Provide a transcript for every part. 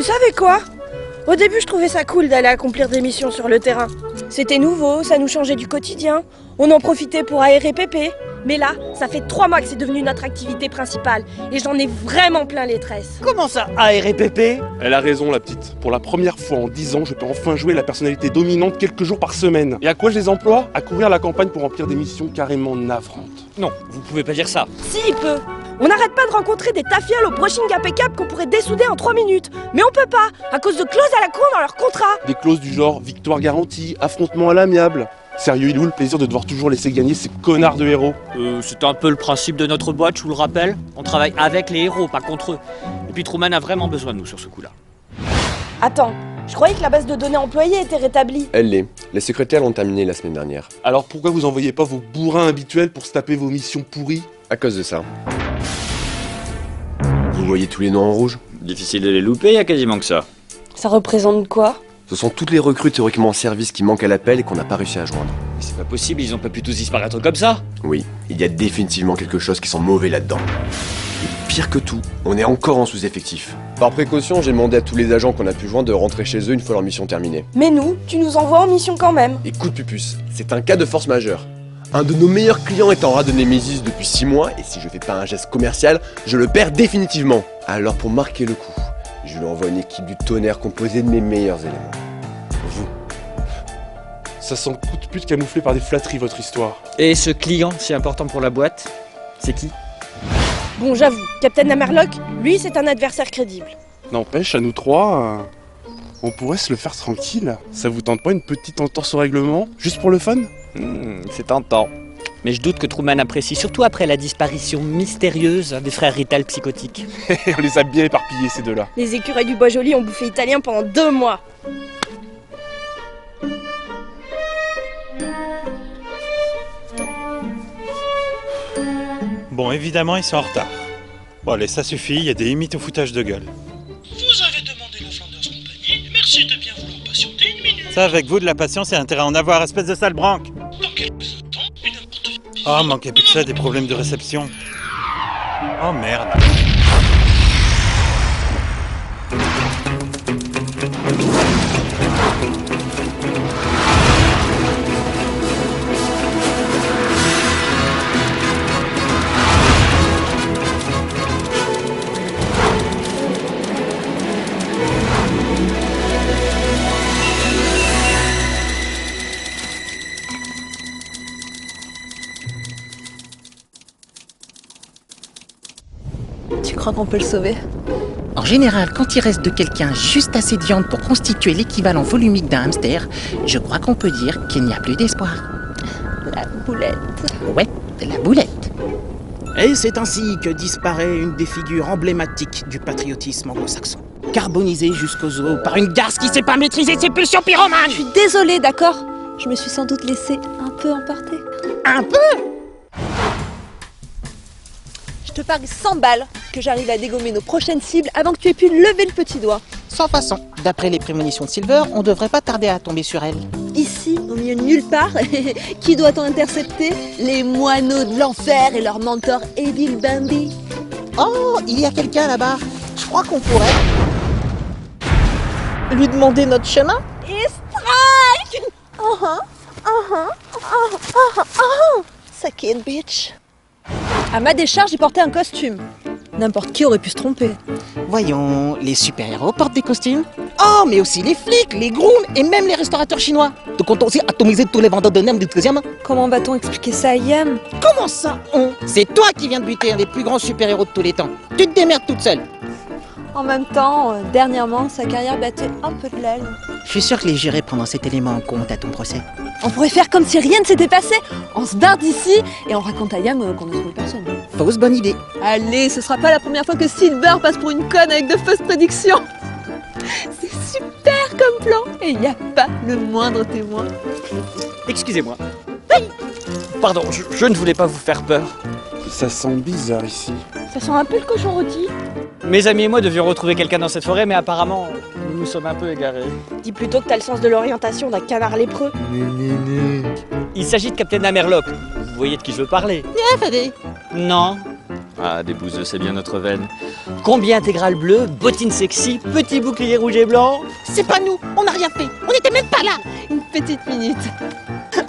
savez quoi? Au début, je trouvais ça cool d'aller accomplir des missions sur le terrain. C'était nouveau, ça nous changeait du quotidien. On en profitait pour aérer Pépé. Mais là, ça fait 3 mois que c'est devenu notre activité principale. Et j'en ai vraiment plein les tresses. Comment ça, aérer Pépé? Elle a raison, la petite. Pour la première fois en 10 ans, je peux enfin jouer la personnalité dominante quelques jours par semaine. Et à quoi je les emploie? À courir la campagne pour remplir des missions carrément navrantes. Non, vous pouvez pas dire ça. Si, il peut. On n'arrête pas de rencontrer des tafioles au brushing impeccable qu'on pourrait dessouder en 3 minutes. Mais on peut pas, à cause de clauses à la con dans leur contrat. Des clauses du genre victoire garantie, affrontement à l'amiable. Sérieux, il est où le plaisir de devoir toujours laisser gagner ces connards de héros? C'est un peu le principe de notre boîte, je vous le rappelle. On travaille avec les héros, pas contre eux. Et puis Truman a vraiment besoin de nous sur ce coup-là. Attends, je croyais que la base de données employée était rétablie. Elle l'est. Les secrétaires l'ont terminée la semaine dernière. Alors pourquoi vous envoyez pas vos bourrins habituels pour se taper vos missions pourries? À cause de ça. Vous voyez tous les noms en rouge? Difficile de les louper, y a quasiment que ça. Ça représente quoi? Ce sont toutes les recrues théoriquement en service qui manquent à l'appel et qu'on n'a pas réussi à joindre. Mais c'est pas possible, ils ont pas pu tous disparaître comme ça. Oui, il y a définitivement quelque chose qui sent mauvais là-dedans. Et pire que tout, on est encore en sous-effectif. Par précaution, j'ai demandé à tous les agents qu'on a pu joindre de rentrer chez eux une fois leur mission terminée. Mais nous, tu nous envoies en mission quand même. Écoute Pupus, c'est un cas de force majeure. Un de nos meilleurs clients est en rade de Némésis depuis 6 mois et si je fais pas un geste commercial, je le perds définitivement. Alors pour marquer le coup, je lui envoie une équipe du tonnerre composée de mes meilleurs éléments. Vous. Ça sent coup de pute camouflé par des flatteries, votre histoire. Et ce client si important pour la boîte, c'est qui? Bon, j'avoue, Captain Hammerlock, lui, c'est un adversaire crédible. N'empêche, à nous trois, on pourrait se le faire tranquille. Ça vous tente pas une petite entorse au règlement, juste pour le fun? C'est tentant. Mais je doute que Truman apprécie, surtout après la disparition mystérieuse des frères Rital psychotiques. On les a bien éparpillés, ces deux-là. Les écureuils du Bois-Joli ont bouffé italien pendant 2 mois. Bon, évidemment, ils sont en retard. Bon, allez, ça suffit, il y a des limites au foutage de gueule. Vous avez demandé la Flanders Compagnie, merci de bien vouloir patienter 1 minute. Ça, avec vous, de la patience et intérêt à en avoir, espèce de sale branque. Dans quelques instants, une importe. Oh, manquait plus que ça, des problèmes de réception. Oh, merde. Tu crois qu'on peut le sauver? En général, quand il reste de quelqu'un juste assez de viande pour constituer l'équivalent volumique d'un hamster, je crois qu'on peut dire qu'il n'y a plus d'espoir. La boulette. Ouais, la boulette. Et c'est ainsi que disparaît une des figures emblématiques du patriotisme anglo-saxon. Carbonisée jusqu'aux os par une garce qui sait pas maîtriser ses pulsions pyromanes. Je suis désolée, d'accord? Je me suis sans doute laissée un peu emporter. Un peu. Je te parie 100 balles que j'arrive à dégommer nos prochaines cibles avant que tu aies pu lever le petit doigt. Sans façon. D'après les prémonitions de Silver, on devrait pas tarder à tomber sur elle. Ici, au milieu de nulle part, qui doit-on intercepter? Les moineaux de l'enfer et leur mentor Evil Bambi. Oh, il y a quelqu'un là-bas. Je crois qu'on pourrait Lui demander notre chemin? Et strike! Suck it, bitch. À ma décharge, j'ai porté un costume. N'importe qui aurait pu se tromper. Voyons, les super-héros portent des costumes. Oh, mais aussi les flics, les grooms et même les restaurateurs chinois. Donc on aussi atomisé tous les vendeurs de nems du 13e. Comment va-t-on expliquer ça à Yam? Comment ça, on? C'est toi qui viens de buter un des plus grands super-héros de tous les temps. Tu te démerdes toute seule. En même temps, dernièrement, sa carrière battait un peu de l'aile. Je suis sûr que les jurés prendront cet élément en compte à ton procès. On pourrait faire comme si rien ne s'était passé. On se barre d'ici et on raconte à Yam qu'on ne trouve personne. Fausse bonne idée. Allez, ce sera pas la première fois que Silver passe pour une conne avec de fausses prédictions. C'est super comme plan et il n'y a pas le moindre témoin. Excusez-moi. Pardon, je ne voulais pas vous faire peur. Ça sent bizarre ici. Ça sent un peu le cochon rôti. Mes amis et moi devions retrouver quelqu'un dans cette forêt, mais apparemment, nous nous sommes un peu égarés. Dis plutôt que t'as le sens de l'orientation d'un canard lépreux. Il s'agit de Captain Hammerlock. Vous voyez de qui je veux parler? Bien, Fadé. Non. Ah, des bouseux, c'est bien notre veine. Combi intégral bleu, bottines sexy, petit bouclier rouge et blanc. C'est pas nous, on n'a rien fait, on n'était même pas là. Une petite minute.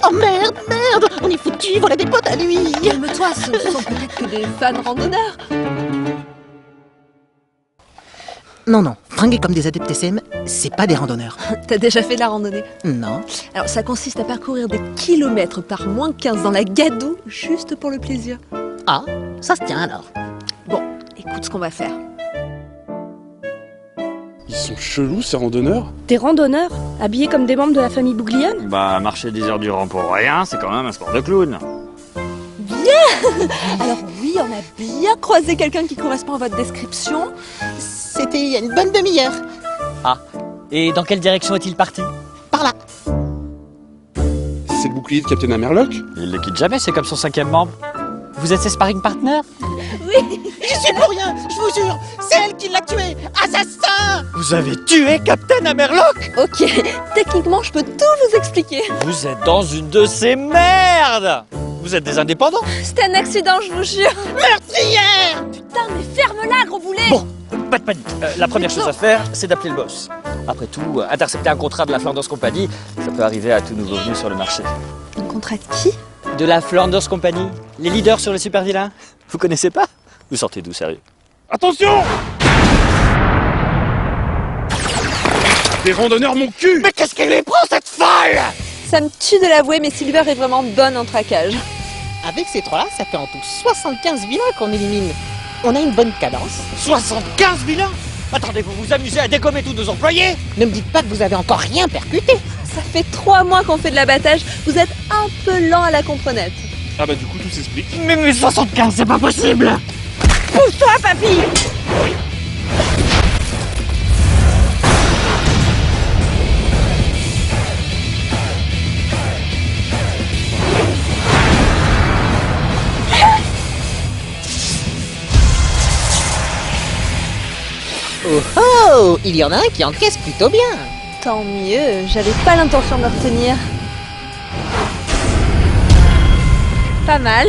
Oh merde, on est foutus, voilà des potes à lui. Calme-toi, ce ne sont peut-être que des fans randonneurs. Non, fringués comme des adeptes SM, c'est pas des randonneurs. T'as déjà fait de la randonnée? Non. Alors ça consiste à parcourir des kilomètres par moins 15 dans la gadoue, juste pour le plaisir. Ah, ça se tient alors. Bon, écoute ce qu'on va faire. Ils sont chelous ces randonneurs. Des randonneurs, habillés comme des membres de la famille Bouglione? Bah, marcher 10 heures durant pour rien, c'est quand même un sport de clown. Alors oui, on a bien croisé quelqu'un qui correspond à votre description. C'était il y a une bonne demi-heure. Et dans quelle direction est-il parti? Par là. C'est le bouclier de Captain Hammerlock. Il le quitte jamais, c'est comme son 5e membre. Vous êtes ses sparring partners? J'y suis pour rien, je vous jure. C'est elle qui l'a tué. Assassin. Vous avez tué Captain Hammerlock? Ok, techniquement je peux tout vous expliquer. Vous êtes dans une de ces merdes. Vous êtes des indépendants? C'était un accident, je vous jure. Meurtrière. Putain, mais ferme-la, gros boulet. Bon, pas de panique. La première chose à faire, c'est d'appeler le boss. Après tout, intercepter un contrat de la Flanders Company, ça peut arriver à tout nouveau venu sur le marché. Un contrat de qui? De la Flanders Company, les leaders sur les super vilains. Vous connaissez pas? Vous sortez d'où, sérieux? Attention! Des randonneurs mon cul! Mais qu'est-ce qu'elle les prend cette folle? Ça me tue de l'avouer, mais Silver est vraiment bonne en traquage. Avec ces trois-là, ça fait en tout 75 vilains qu'on élimine. On a une bonne cadence. 75 vilains? Attendez, vous vous amusez à dégommer tous nos employés? Ne me dites pas que vous avez encore rien percuté. Ça fait 3 mois qu'on fait de l'abattage. Vous êtes un peu lent à la comprenette. Ah bah du coup tout s'explique. Mais 75, c'est pas possible! Pousse-toi, papy! Oh, il y en a un qui encaisse plutôt bien. Tant mieux, j'avais pas l'intention de me retenir. Pas mal.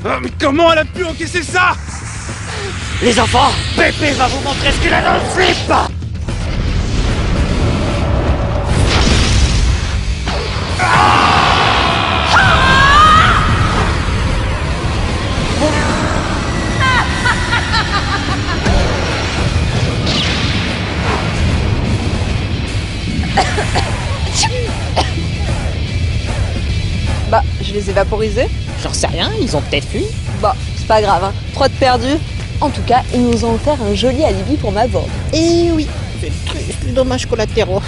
Ah, mais comment elle a pu encaisser ça? Les enfants, Pépé va vous montrer ce qu'il a dans le slip! Bah, je les ai vaporisés. J'en sais rien, ils ont peut-être fui. Bah, c'est pas grave, hein. 3 de perdus. En tout cas, ils nous ont offert un joli alibi pour ma vente. Eh oui, c'est triste, les dommages collatéraux.